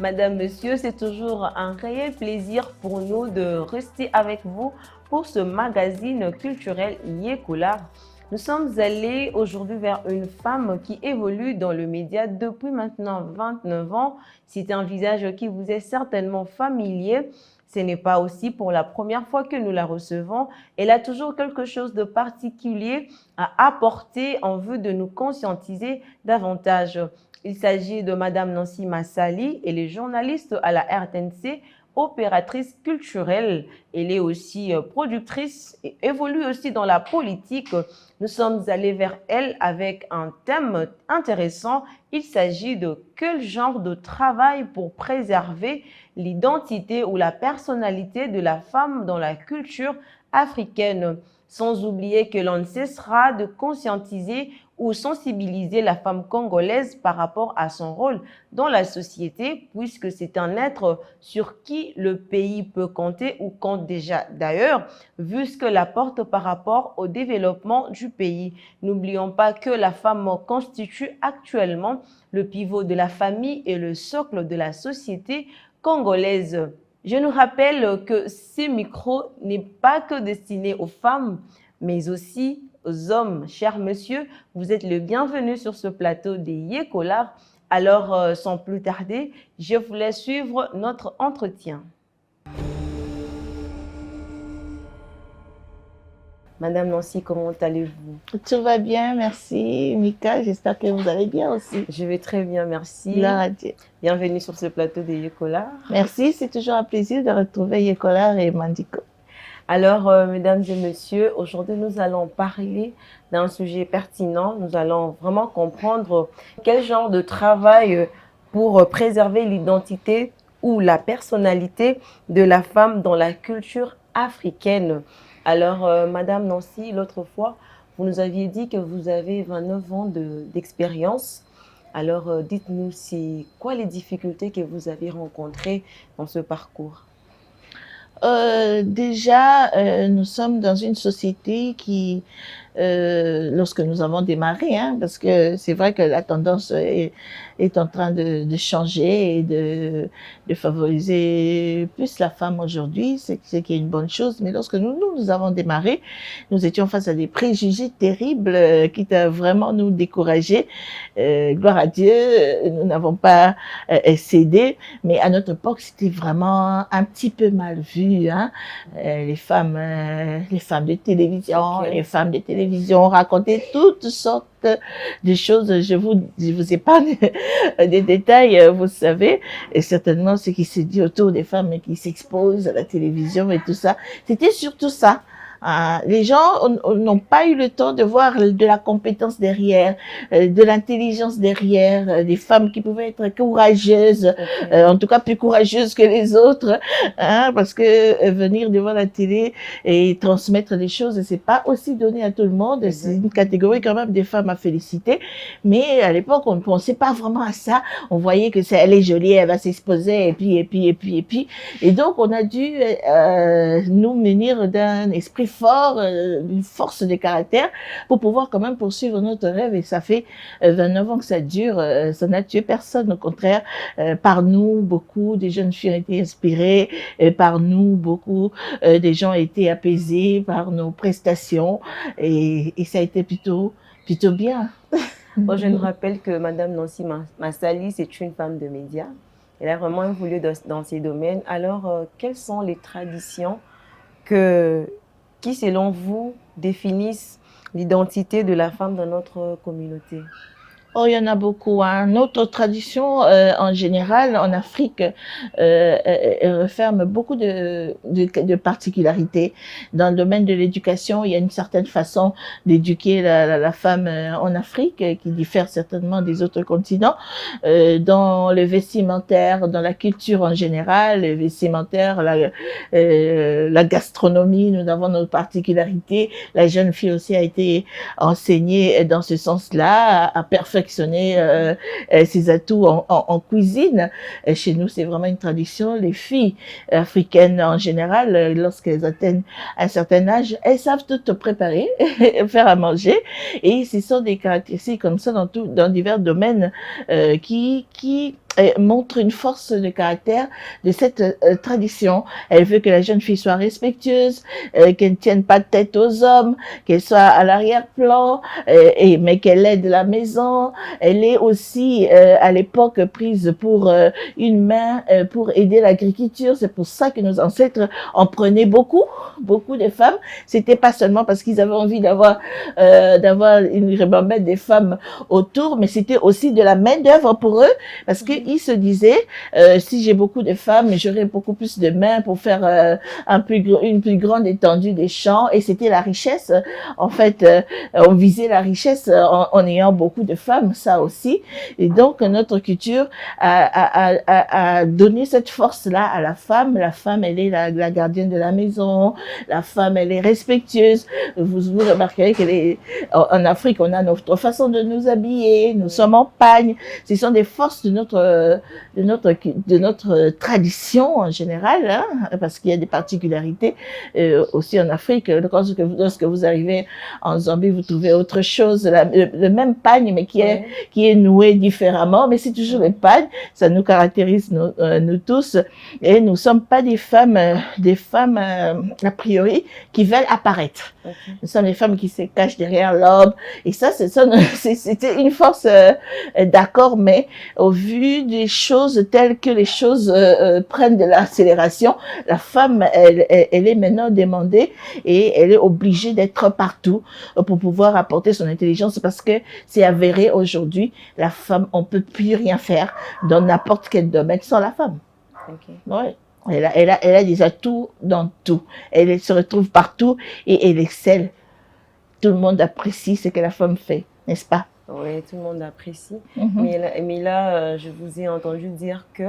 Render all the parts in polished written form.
Madame, Monsieur, c'est toujours un réel plaisir pour nous de rester avec vous pour ce magazine culturel Yekolar. Nous sommes allés aujourd'hui vers une femme qui évolue dans le média depuis maintenant 29 ans. C'est un visage qui vous est certainement familier. Ce n'est pas aussi pour la première fois que nous la recevons. Elle a toujours quelque chose de particulier à apporter en vue de nous conscientiser davantage. Il s'agit de Madame Nancy Massali. Elle est journaliste à la RTNC, opératrice culturelle. Elle est aussi productrice et évolue aussi dans la politique. Nous sommes allés vers elle avec un thème intéressant. Il s'agit de quel genre de travail pour préserver l'identité ou la personnalité de la femme dans la culture africaine. Sans oublier que l'on ne cessera de conscientiser ou sensibiliser la femme congolaise par rapport à son rôle dans la société, puisque c'est un être sur qui le pays peut compter ou compte déjà d'ailleurs, vu ce qu'elle apporte par rapport au développement du pays. N'oublions pas que la femme constitue actuellement le pivot de la famille et le socle de la société congolaise. Je nous rappelle que ce micro n'est pas que destiné aux femmes, mais aussi aux hommes. Cher monsieur, vous êtes le bienvenu sur ce plateau des Yekolar. Alors, sans plus tarder, je vous laisse suivre notre entretien. Madame Nancy, comment allez-vous? Tout va bien, merci Mika. J'espère que vous allez bien aussi. Je vais très bien, merci. Gloire à Dieu. Bienvenue sur ce plateau des Yekolar. Merci, c'est toujours un plaisir de retrouver Yekolar et Mandiko. Alors, mesdames et messieurs, aujourd'hui, nous allons parler d'un sujet pertinent. Nous allons vraiment comprendre quel genre de travail pour préserver l'identité ou la personnalité de la femme dans la culture africaine. Alors, Madame Nancy, l'autre fois, vous nous aviez dit que vous avez 29 ans d'expérience. Alors, dites-nous, c'est quoi les difficultés que vous avez rencontrées dans ce parcours? Déjà, nous sommes dans une société qui, lorsque nous avons démarré, parce que c'est vrai que la tendance est en train de changer et de favoriser plus la femme aujourd'hui, c'est qui est une bonne chose. Mais lorsque nous avons démarré, nous étions face à des préjugés terribles qui étaient vraiment nous décourager. Gloire à Dieu, nous n'avons pas cédé, mais à notre époque, c'était vraiment un petit peu mal vu. Les femmes de télévision, Okay. Les femmes de télévision racontaient toutes sortes de choses. Je vous épargne des détails, vous savez, et certainement ce qui se dit autour des femmes qui s'exposent à la télévision et tout ça. C'était surtout ça. Les gens n'ont pas eu le temps de voir de la compétence derrière, de l'intelligence derrière, des femmes qui pouvaient être courageuses, Okay. en tout cas plus courageuses que les autres, parce que venir devant la télé et transmettre des choses, c'est pas aussi donné à tout le monde. C'est une catégorie quand même des femmes à féliciter, mais à l'époque on ne pensait pas vraiment à ça. On voyait que elle est jolie, elle va s'exposer et donc on a dû nous munir d'un esprit fort, une force de caractère pour pouvoir quand même poursuivre notre rêve. Et ça fait 29 ans que ça dure. Ça n'a tué personne. Au contraire, par nous, beaucoup des jeunes filles ont été inspirées. Par nous, beaucoup des gens ont été apaisés par nos prestations. Et ça a été plutôt bien. Bon, je nous rappelle que Madame Nancy Massali, c'est une femme de médias. Elle a vraiment évolué dans ces domaines. Alors, quelles sont les traditions qui, selon vous, définissent l'identité de la femme dans notre communauté? Oh, il y en a beaucoup. Notre tradition, en général, en Afrique, referme beaucoup de particularités. Dans le domaine de l'éducation, il y a une certaine façon d'éduquer la femme en Afrique qui diffère certainement des autres continents. Dans le vestimentaire, dans la culture en général, le vestimentaire, la gastronomie, nous avons nos particularités. La jeune fille aussi a été enseignée dans ce sens-là, à perfectionner ses atouts en cuisine. Chez nous, c'est vraiment une tradition. Les filles africaines, en général, lorsqu'elles atteignent un certain âge, elles savent tout préparer, faire à manger. Et ce sont des caractéristiques comme ça dans divers domaines qui montre une force de caractère de cette tradition. Elle veut que la jeune fille soit respectueuse, qu'elle ne tienne pas tête aux hommes, qu'elle soit à l'arrière-plan, mais qu'elle aide la maison. Elle est aussi à l'époque prise pour une main pour aider l'agriculture. C'est pour ça que nos ancêtres en prenaient beaucoup, beaucoup de femmes. C'était pas seulement parce qu'ils avaient envie d'avoir une ribambelle des femmes autour, mais c'était aussi de la main d'œuvre pour eux, parce que il se disait, si j'ai beaucoup de femmes, j'aurai beaucoup plus de mains pour faire une plus grande étendue des champs. Et c'était la richesse. En fait, on visait la richesse en ayant beaucoup de femmes, ça aussi. Et donc, notre culture a donné cette force-là à la femme. La femme, elle est la gardienne de la maison. La femme, elle est respectueuse. Vous remarquerez qu'elle est, en Afrique, on a notre façon de nous habiller. Nous sommes en pagne. Ce sont des forces de notre tradition en général, hein, parce qu'il y a des particularités aussi en Afrique. Lorsque vous arrivez en Zambie, vous trouvez autre chose, le même pagne, mais qui est noué différemment, mais c'est toujours le pagne. Ça nous caractérise nous tous, et nous sommes pas des femmes a priori qui veulent apparaître. Nous sommes des femmes qui se cachent derrière l'homme, et ça c'était une force d'accord, mais au vu des choses telles que les choses prennent de l'accélération, la femme, elle est maintenant demandée et elle est obligée d'être partout pour pouvoir apporter son intelligence, parce que c'est avéré aujourd'hui, la femme, on peut plus rien faire dans n'importe quel domaine sans la femme. Ouais. Elle a des atouts dans tout. Elle se retrouve partout et elle excelle. Tout le monde apprécie ce que la femme fait, n'est-ce pas? Oui, tout le monde apprécie. Mais là, je vous ai entendu dire que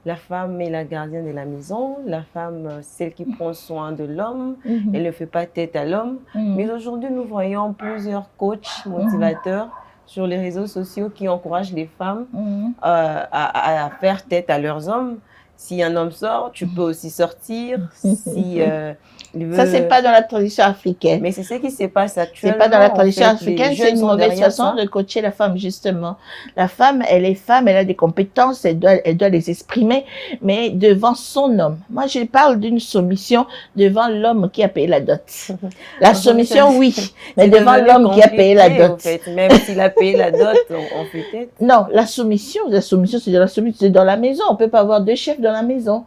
la femme est la gardienne de la maison, la femme, celle qui prend soin de l'homme, elle ne fait pas tête à l'homme. Mais aujourd'hui, nous voyons plusieurs coachs, motivateurs sur les réseaux sociaux qui encouragent les femmes à faire tête à leurs hommes. Si un homme sort, tu peux aussi sortir. Si ça, c'est pas dans la tradition africaine. Mais c'est ce qui se passe actuellement. C'est pas dans la tradition africaine, c'est une mauvaise façon de coacher la femme, justement. La femme, elle est femme, elle a des compétences, elle doit les exprimer, mais devant son homme. Moi, je parle d'une soumission devant l'homme qui a payé la dot. La soumission, oui, mais devant l'homme qui a payé la dot. En fait. Même s'il a payé la dot, on fait tête. Non, la soumission, c'est dans la maison. On peut pas avoir deux chefs dans la maison.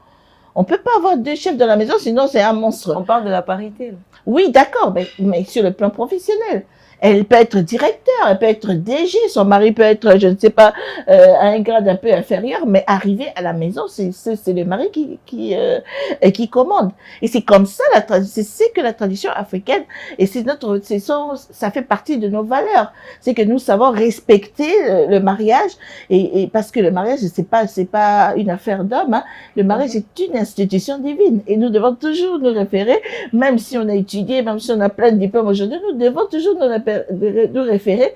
On peut pas avoir deux chefs dans la maison, sinon c'est un monstre. On parle de la parité, là. Oui, d'accord, mais sur le plan professionnel. Elle peut être directeur, elle peut être DG, son mari peut être, je ne sais pas, à un grade un peu inférieur, mais arriver à la maison, c'est le mari qui commande. Et c'est comme ça c'est que la tradition africaine, et ça fait partie de nos valeurs. C'est que nous savons respecter le mariage, et parce que le mariage, c'est pas une affaire d'homme, hein. Le mariage est une institution divine, et nous devons toujours nous référer, même si on a étudié, même si on a plein de diplômes aujourd'hui, nous devons toujours nous référer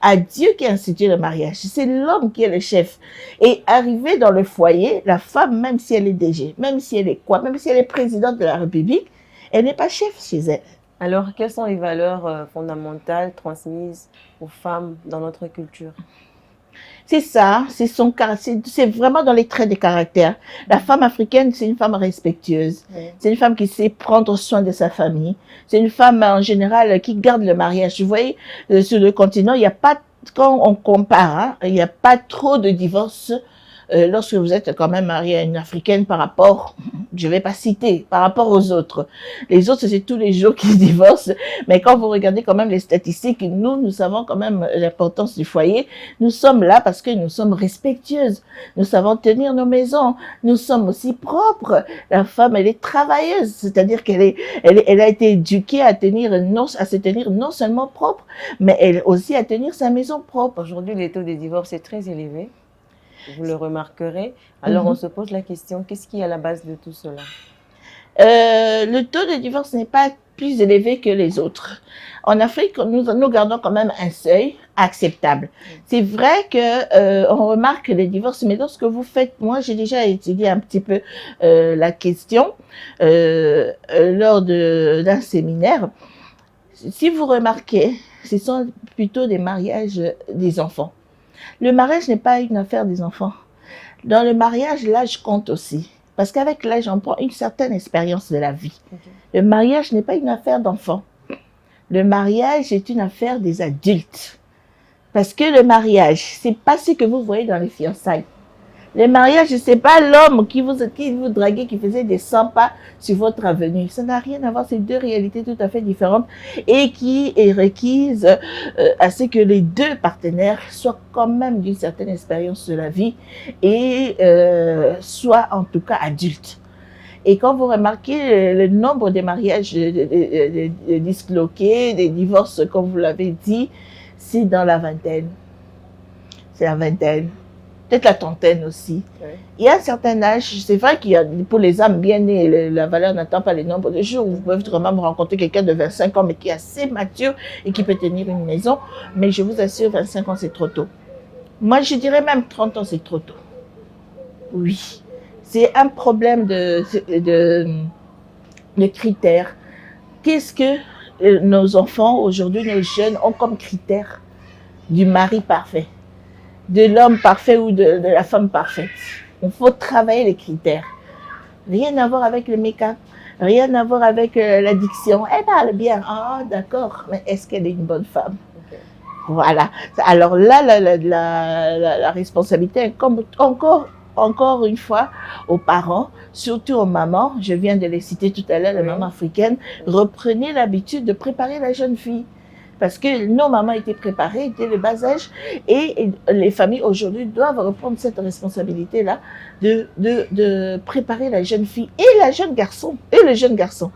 à Dieu qui a institué le mariage. C'est l'homme qui est le chef. Et arrivé dans le foyer, la femme, même si elle est DG, même si elle est même si elle est présidente de la République, elle n'est pas chef chez elle. Alors, quelles sont les valeurs fondamentales transmises aux femmes dans notre culture? C'est ça, c'est vraiment dans les traits de caractère. La femme africaine, c'est une femme respectueuse. C'est une femme qui sait prendre soin de sa famille. C'est une femme, en général, qui garde le mariage. Vous voyez, sur le continent, il n'y a pas, quand on compare, hein, il n'y a pas trop de divorces lorsque vous êtes quand même marié à une africaine par rapport, je vais pas citer, par rapport aux autres. Les autres, c'est tous les jours qu'ils divorcent. Mais quand vous regardez quand même les statistiques, nous savons quand même l'importance du foyer. Nous sommes là parce que nous sommes respectueuses. Nous savons tenir nos maisons. Nous sommes aussi propres. La femme, elle est travailleuse. C'est-à-dire elle a été éduquée à se tenir non seulement propre, mais elle aussi à tenir sa maison propre. Aujourd'hui, le taux de divorce est très élevé. Vous le remarquerez. Alors, on se pose la question, qu'est-ce qui est à la base de tout cela? Le taux de divorce n'est pas plus élevé que les autres. En Afrique, nous gardons quand même un seuil acceptable. C'est vrai que on remarque les divorces, mais lorsque vous faites, moi j'ai déjà étudié un petit peu la question lors d'un séminaire. Si vous remarquez, ce sont plutôt des mariages des enfants. Le mariage n'est pas une affaire des enfants. Dans le mariage, l'âge compte aussi. Parce qu'avec l'âge, on prend une certaine expérience de la vie. Okay. Le mariage n'est pas une affaire d'enfants. Le mariage est une affaire des adultes. Parce que le mariage, c'est pas ce que vous voyez dans les fiançailles. Le mariage, c'est pas l'homme qui vous draguait, qui faisait des 100 pas sur votre avenue. Ça n'a rien à voir, c'est deux réalités tout à fait différentes et qui est requise à ce que les deux partenaires soient quand même d'une certaine expérience de la vie et soient en tout cas adultes. Et quand vous remarquez le nombre de mariages disloqués, des divorces, comme vous l'avez dit, c'est dans la vingtaine. C'est la vingtaine. Peut-être la trentaine aussi. Oui. Il y a un certain âge, c'est vrai qu'il y a, pour les âmes bien nées, la valeur n'attend pas les nombres de jours. Vous pouvez vraiment rencontrer quelqu'un de 25 ans, mais qui est assez mature et qui peut tenir une maison. Mais je vous assure, 25 ans, c'est trop tôt. Moi, je dirais même 30 ans, c'est trop tôt. Oui. C'est un problème de critères. Qu'est-ce que nos enfants, aujourd'hui, nos jeunes, ont comme critère du mari parfait? De l'homme parfait ou de la femme parfaite. Il faut travailler les critères. Rien à voir avec le make-up, rien à voir avec l'addiction. Elle parle bien, ah d'accord, mais est-ce qu'elle est une bonne femme? Okay. Voilà. Alors là, la responsabilité incombe encore une fois aux parents, surtout aux mamans. Je viens de les citer tout à l'heure, les mamans africaines. Reprenez l'habitude de préparer la jeune fille. Parce que nos mamans étaient préparées dès le bas âge et les familles aujourd'hui doivent reprendre cette responsabilité-là de préparer la jeune fille et la jeune garçon, et le jeune garçon.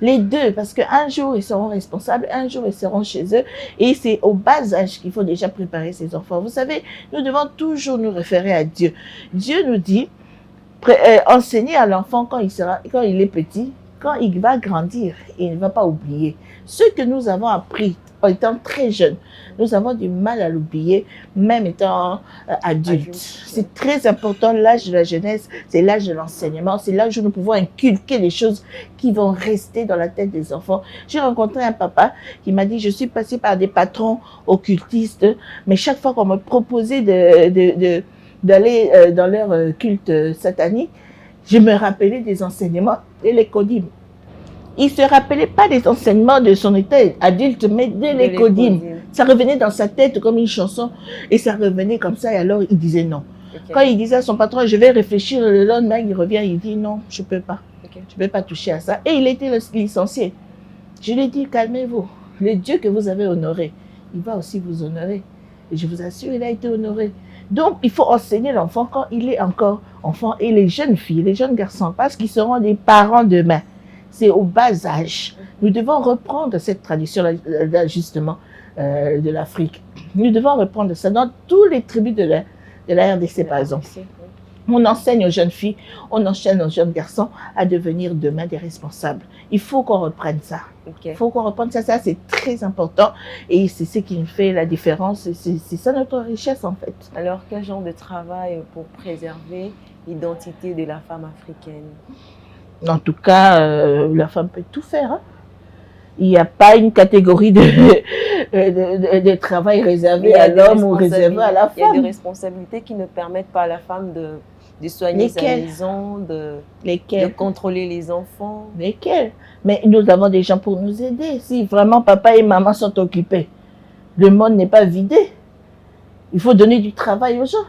Les deux, parce qu'un jour, ils seront responsables, un jour, ils seront chez eux. Et c'est au bas âge qu'il faut déjà préparer ces enfants. Vous savez, nous devons toujours nous référer à Dieu. Dieu nous dit, enseigner à l'enfant quand il est petit, quand il va grandir, il ne va pas oublier. Ce que nous avons appris en étant très jeunes, nous avons du mal à l'oublier, même étant adultes. C'est très important, l'âge de la jeunesse, c'est l'âge de l'enseignement, c'est l'âge où nous pouvons inculquer les choses qui vont rester dans la tête des enfants. J'ai rencontré un papa qui m'a dit, je suis passé par des patrons occultistes, mais chaque fois qu'on me proposait d'aller dans leur culte satanique, je me rappelais des enseignements et les codymes. Il ne se rappelait pas des enseignements de son état adulte, mais de les codymes. Ça revenait dans sa tête comme une chanson et ça revenait comme ça et alors il disait non. Okay. Quand il disait à son patron, je vais réfléchir, le lendemain il revient, il dit non, je ne peux pas. Okay. Je ne peux pas toucher à ça. Et il était licencié. Je lui ai dit, calmez-vous. Le Dieu que vous avez honoré, il va aussi vous honorer. Et je vous assure, il a été honoré. Donc, il faut enseigner l'enfant quand il est encore enfant et les jeunes filles, les jeunes garçons, parce qu'ils seront des parents demain. C'est au bas âge. Nous devons reprendre cette tradition-là, justement, de l'Afrique. Nous devons reprendre ça dans tous les tribus de la RDC, par exemple. On enseigne aux jeunes filles, on enseigne aux jeunes garçons à devenir demain des responsables. Il faut qu'on reprenne ça. Okay. Il faut qu'on reprenne ça. Ça, c'est très important. Et c'est ce qui nous fait la différence. C'est ça notre richesse, en fait. Alors, quel genre de travail pour préserver l'identité de la femme africaine? En tout cas, la femme peut tout faire. Hein. Il n'y a pas une catégorie de travail réservé à l'homme ou réservé à la femme. Il y a des responsabilités qui ne permettent pas à la femme de soigner sa maison, de contrôler les enfants. Lesquelles? Mais nous avons des gens pour nous aider. Si vraiment papa et maman sont occupés, le monde n'est pas vidé. Il faut donner du travail aux gens.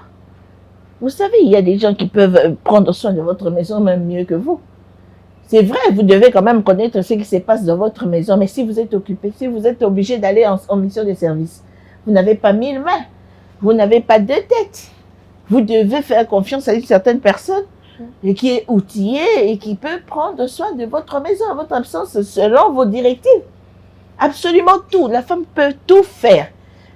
Vous savez, il y a des gens qui peuvent prendre soin de votre maison même mieux que vous. C'est vrai, vous devez quand même connaître ce qui se passe dans votre maison, mais si vous êtes occupé, si vous êtes obligé d'aller en mission de service, vous n'avez pas 1000 mains, vous n'avez pas 2 têtes. Vous devez faire confiance à une certaine personne qui est outillée et qui peut prendre soin de votre maison en votre absence selon vos directives. Absolument tout. La femme peut tout faire.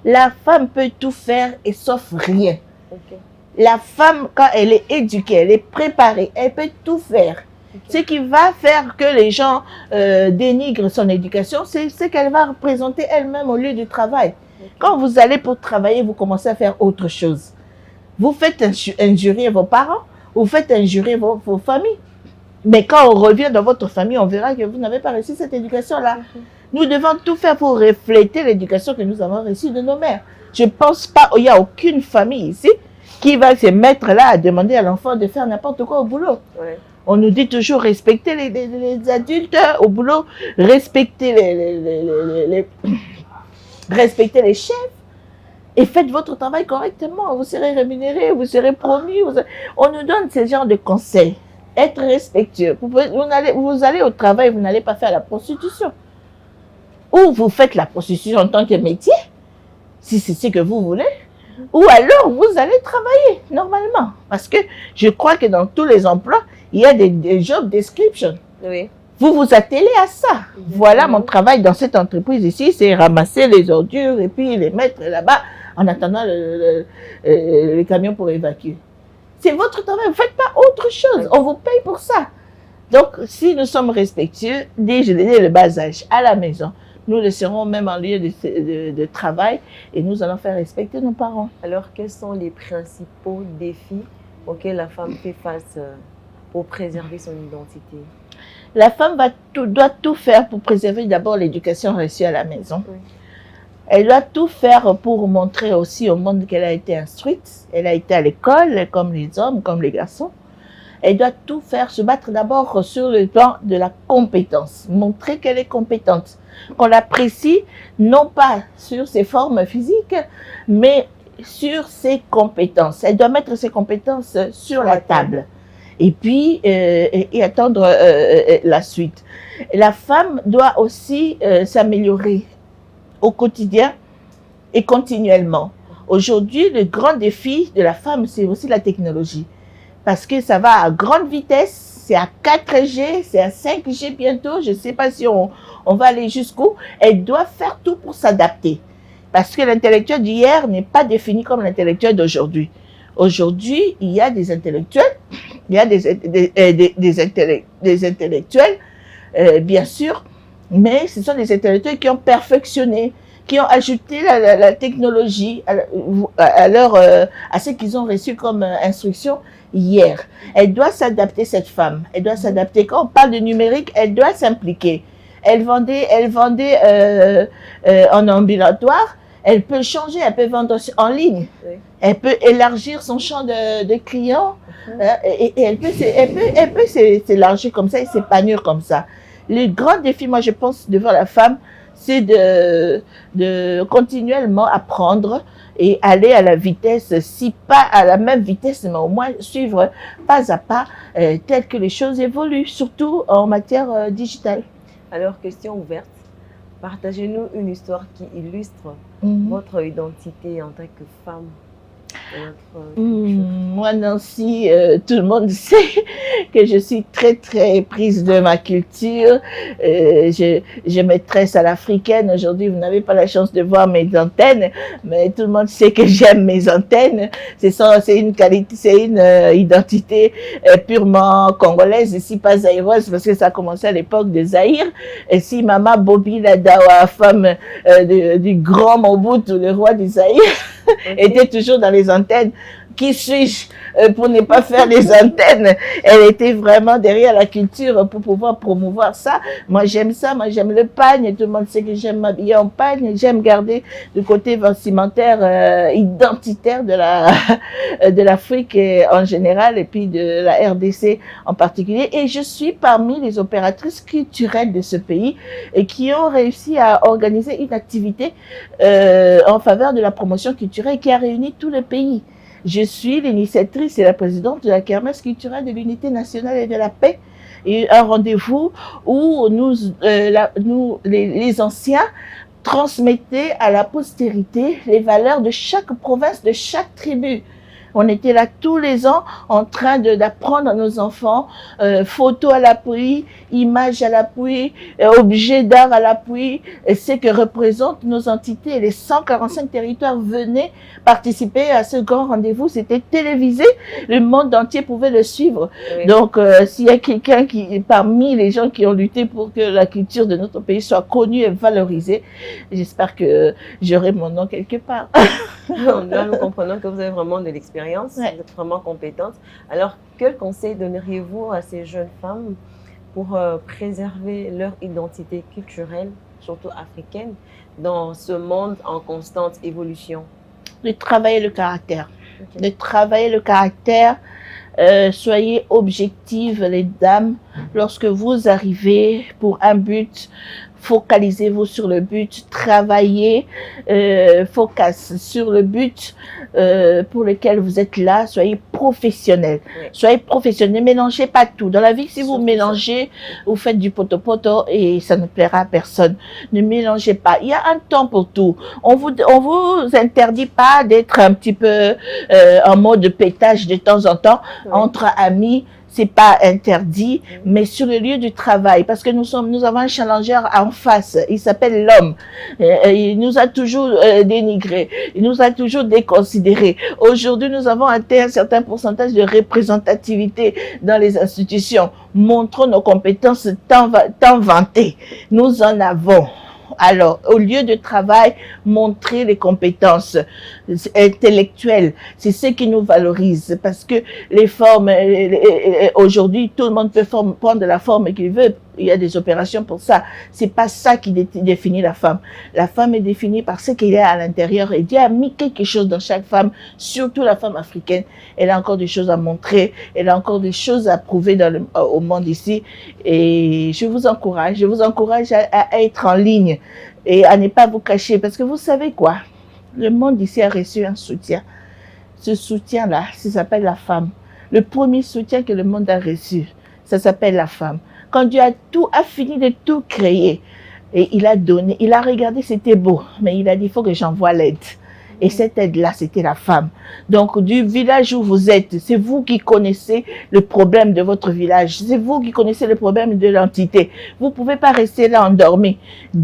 La femme peut tout faire et sauf rien. Okay. La femme, quand elle est éduquée, elle est préparée, elle peut tout faire. Okay. Ce qui va faire que les gens dénigrent son éducation, c'est ce qu'elle va représenter elle-même au lieu du travail. Okay. Quand vous allez pour travailler, vous commencez à faire autre chose. Vous faites injurer vos parents, vous faites injurer vos familles. Mais quand on revient dans votre famille, on verra que vous n'avez pas reçu cette éducation-là. Okay. Nous devons tout faire pour refléter l'éducation que nous avons reçue de nos mères. Je ne pense pas, il n'y a aucune famille ici Qui va se mettre là à demander à l'enfant de faire n'importe quoi au boulot? Ouais. On nous dit toujours respecter les adultes au boulot, respecter respecter les chefs et faites votre travail correctement. Vous serez rémunéré, vous serez promu. On nous donne ce genre de conseils. Être respectueux. Vous allez au travail, vous n'allez pas faire la prostitution. Ou vous faites la prostitution en tant que métier, si c'est ce que vous voulez. Ou alors, vous allez travailler normalement. Parce que je crois que dans tous les emplois, il y a des job descriptions. Oui. Vous vous attelez à ça. Voilà mon travail dans cette entreprise ici, c'est ramasser les ordures et puis les mettre là-bas en attendant le camion pour évacuer. C'est votre travail, vous ne faites pas autre chose. On vous paye pour ça. Donc, si nous sommes respectueux, dès le bas âge, à la maison, nous le serons même en lieu de travail et nous allons faire respecter nos parents. Alors, quels sont les principaux défis auxquels la femme fait face pour préserver son identité? La femme doit tout faire pour préserver d'abord l'éducation reçue à la maison. Oui. Elle doit tout faire pour montrer aussi au monde qu'elle a été instruite. Elle a été à l'école, comme les hommes, comme les garçons. Elle doit tout faire, se battre d'abord sur le plan de la compétence. Montrer qu'elle est compétente. Qu'on l'apprécie, non pas sur ses formes physiques, mais sur ses compétences. Elle doit mettre ses compétences sur la table. Et puis, et attendre la suite. La femme doit aussi s'améliorer au quotidien et continuellement. Aujourd'hui, le grand défi de la femme, c'est aussi la technologie. Parce que ça va à grande vitesse, c'est à 4G, c'est à 5G bientôt, je ne sais pas si on va aller jusqu'où. Elle doit faire tout pour s'adapter. Parce que l'intellectuel d'hier n'est pas défini comme l'intellectuel d'aujourd'hui. Aujourd'hui, il y a des intellectuels, il y a des intellectuels, bien sûr, mais ce sont des intellectuels qui ont perfectionné, qui ont ajouté la technologie à ce qu'ils ont reçu comme instruction hier. Elle doit s'adapter, cette femme. Elle doit s'adapter. Quand on parle de numérique, elle doit s'impliquer. Elle vendait en ambulatoire. Elle peut changer, elle peut vendre en ligne. Oui. Elle peut élargir son champ de clients. Et elle peut s'élargir comme ça et s'épanouir comme ça. Le grand défi, moi, je pense, devant la femme, c'est de continuellement apprendre et aller à la vitesse, si pas à la même vitesse, mais au moins suivre pas à pas tel que les choses évoluent, surtout en matière digitale. Alors, question ouverte. Partagez-nous une histoire qui illustre votre identité en tant que femme. Moi, Nancy, tout le monde sait que je suis très, très prise de ma culture. Je m'intéresse à l'africaine. Aujourd'hui, vous n'avez pas la chance de voir mes antennes, mais tout le monde sait que j'aime mes antennes. C'est une qualité, c'est une identité purement congolaise, et si pas zaïroise, parce que ça a commencé à l'époque de Zaïre. Et si Mama Bobi Ladawa, femme du grand Mobutu, le roi du Zaïre, était toujours dans les antennes. Qui suis-je pour ne pas faire les antennes? Elle était vraiment derrière la culture pour pouvoir promouvoir ça. Moi, j'aime ça. Moi, j'aime le pagne. Tout le monde sait que j'aime m'habiller en pagne. J'aime garder le côté vestimentaire identitaire de l'Afrique en général et puis de la RDC en particulier. Et je suis parmi les opératrices culturelles de ce pays et qui ont réussi à organiser une activité en faveur de la promotion culturelle qui a réuni tout le pays. Je suis l'initiatrice et la présidente de la kermesse culturelle de l'unité nationale et de la paix. Et un rendez-vous où les anciens transmettaient à la postérité les valeurs de chaque province, de chaque tribu. On était là tous les ans en train d'apprendre à nos enfants, photos à l'appui, images à l'appui, objets d'art à l'appui, ce que représentent nos entités. Les 145 territoires venaient participer à ce grand rendez-vous. C'était télévisé, le monde entier pouvait le suivre. Oui. Donc, s'il y a quelqu'un parmi les gens qui ont lutté pour que la culture de notre pays soit connue et valorisée, j'espère que j'aurai mon nom quelque part. Là, nous comprenons que vous avez vraiment de l'expérience. Ouais. Vous êtes vraiment compétente. Alors, quel conseil donneriez-vous à ces jeunes femmes pour préserver leur identité culturelle, surtout africaine, dans ce monde en constante évolution? De travailler le caractère. Ok. de travailler le caractère. Soyez objectives, les dames. Lorsque vous arrivez pour un but, focalisez-vous sur le but, travaillez, focus sur le but pour lequel vous êtes là. Soyez professionnels. Oui. Soyez professionnels. Ne mélangez pas tout. Dans la vie, si vous Surtout mélangez, vous faites du potopoto et ça ne plaira à personne. Ne mélangez pas. Il y a un temps pour tout. On vous interdit pas d'être un petit peu en mode pétage de temps en temps. Oui. Entre amis, c'est pas interdit, mais sur le lieu du travail, parce que nous avons un challenger en face, il s'appelle l'homme. Il nous a toujours dénigré, il nous a toujours déconsidéré. Aujourd'hui, nous avons atteint un certain pourcentage de représentativité dans les institutions. Montrons nos compétences tant vantées. Nous en avons. Alors, au lieu de travail, montrer les compétences intellectuelles. C'est ce qui nous valorise parce que les formes, aujourd'hui, tout le monde peut prendre la forme qu'il veut. Il y a des opérations pour ça. C'est pas ça qui définit la femme. La femme est définie par ce qu'il y a à l'intérieur et Dieu a mis quelque chose dans chaque femme, surtout la femme africaine. Elle a encore des choses à montrer. Elle a encore des choses à prouver au monde ici. Et je vous encourage à être en ligne et à ne pas vous cacher parce que vous savez quoi? Le monde ici a reçu un soutien. Ce soutien-là, ça s'appelle la femme. Le premier soutien que le monde a reçu, ça s'appelle la femme. Quand Dieu a fini de tout créer, et il a donné, il a regardé, c'était beau, mais il a dit, il faut que j'envoie l'aide. Et cette aide-là, c'était la femme. Donc, du village où vous êtes, c'est vous qui connaissez le problème de votre village. C'est vous qui connaissez le problème de l'entité. Vous ne pouvez pas rester là endormi.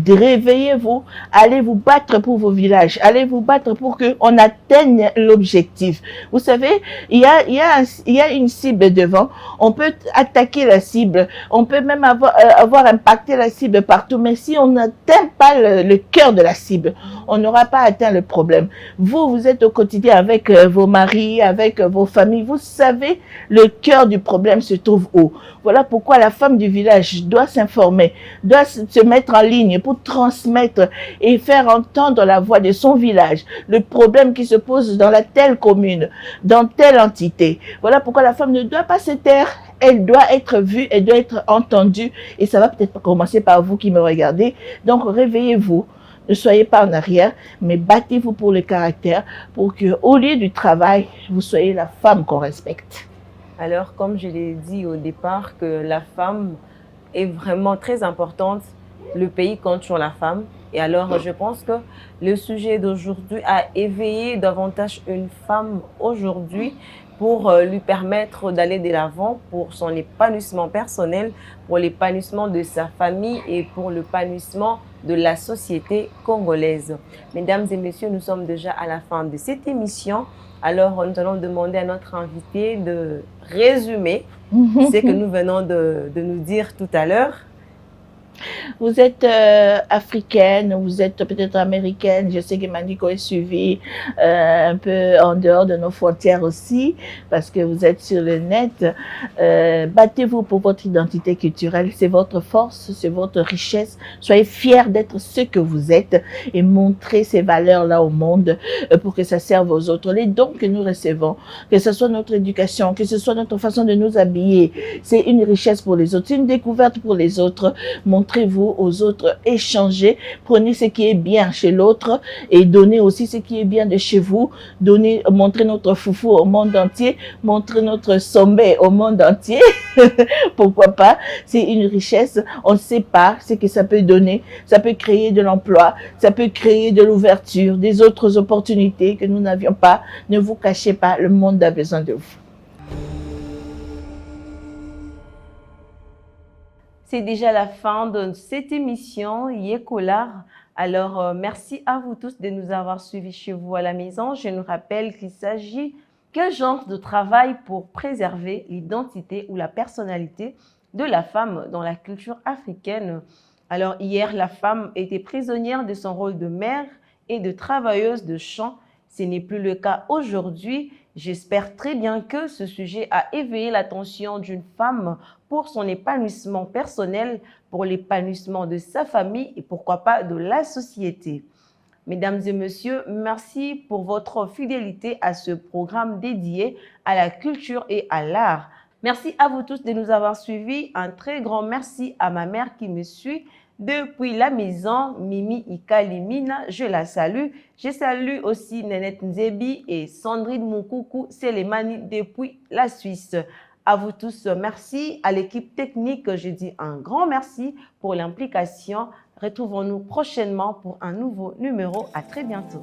Réveillez-vous, allez vous battre pour vos villages. Allez vous battre pour qu'on atteigne l'objectif. Vous savez, il y a une cible devant. On peut attaquer la cible. On peut même avoir impacté la cible partout. Mais si on n'atteint pas le cœur de la cible, on n'aura pas atteint le problème. Vous êtes au quotidien avec vos maris, avec vos familles. Vous savez, le cœur du problème se trouve où? Voilà pourquoi la femme du village doit s'informer, doit se mettre en ligne pour transmettre et faire entendre la voix de son village, le problème qui se pose dans la telle commune, dans telle entité. Voilà pourquoi la femme ne doit pas se taire. Elle doit être vue, elle doit être entendue. Et ça va peut-être commencer par vous qui me regardez. Donc, réveillez-vous. Ne soyez pas en arrière, mais battez-vous pour le caractère, pour que, au lieu du travail, vous soyez la femme qu'on respecte. Alors, comme je l'ai dit au départ, que la femme est vraiment très importante, le pays compte sur la femme. Et alors, je pense que le sujet d'aujourd'hui a éveillé davantage une femme aujourd'hui pour lui permettre d'aller de l'avant pour son épanouissement personnel, pour l'épanouissement de sa famille et pour l'épanouissement de la société congolaise. Mesdames et messieurs, nous sommes déjà à la fin de cette émission. Alors, nous allons demander à notre invité de résumer ce que nous venons de nous dire tout à l'heure. Vous êtes africaine, vous êtes peut-être américaine. Je sais que Mandico est suivie un peu en dehors de nos frontières aussi, parce que vous êtes sur le net. Battez-vous pour votre identité culturelle. C'est votre force, c'est votre richesse. Soyez fiers d'être ce que vous êtes et montrez ces valeurs-là au monde pour que ça serve aux autres. Les dons que nous recevons, que ce soit notre éducation, que ce soit notre façon de nous habiller, c'est une richesse pour les autres, c'est une découverte pour les autres. Montrez-vous aux autres, échangez, prenez ce qui est bien chez l'autre et donnez aussi ce qui est bien de chez vous. Montrez notre foufou au monde entier, montrez notre sommet au monde entier. Pourquoi pas? C'est une richesse. On ne sait pas ce que ça peut donner. Ça peut créer de l'emploi, ça peut créer de l'ouverture, des autres opportunités que nous n'avions pas. Ne vous cachez pas, le monde a besoin de vous. C'est déjà la fin de cette émission Yekolar. Alors, merci à vous tous de nous avoir suivis chez vous à la maison. Je nous rappelle qu'il s'agit quel genre de travail pour préserver l'identité ou la personnalité de la femme dans la culture africaine. Alors, hier, la femme était prisonnière de son rôle de mère et de travailleuse de champ. Ce n'est plus le cas aujourd'hui. J'espère très bien que ce sujet a éveillé l'attention d'une femme pour son épanouissement personnel, pour l'épanouissement de sa famille et pourquoi pas de la société. Mesdames et messieurs, merci pour votre fidélité à ce programme dédié à la culture et à l'art. Merci à vous tous de nous avoir suivis. Un très grand merci à ma mère qui me suit depuis la maison, Mimi Ikalimina, je la salue. Je salue aussi Nenette Nzebi et Sandrine Moukoukou Selemani depuis la Suisse. À vous tous, merci. À l'équipe technique, je dis un grand merci pour l'implication. Retrouvons-nous prochainement pour un nouveau numéro. À très bientôt.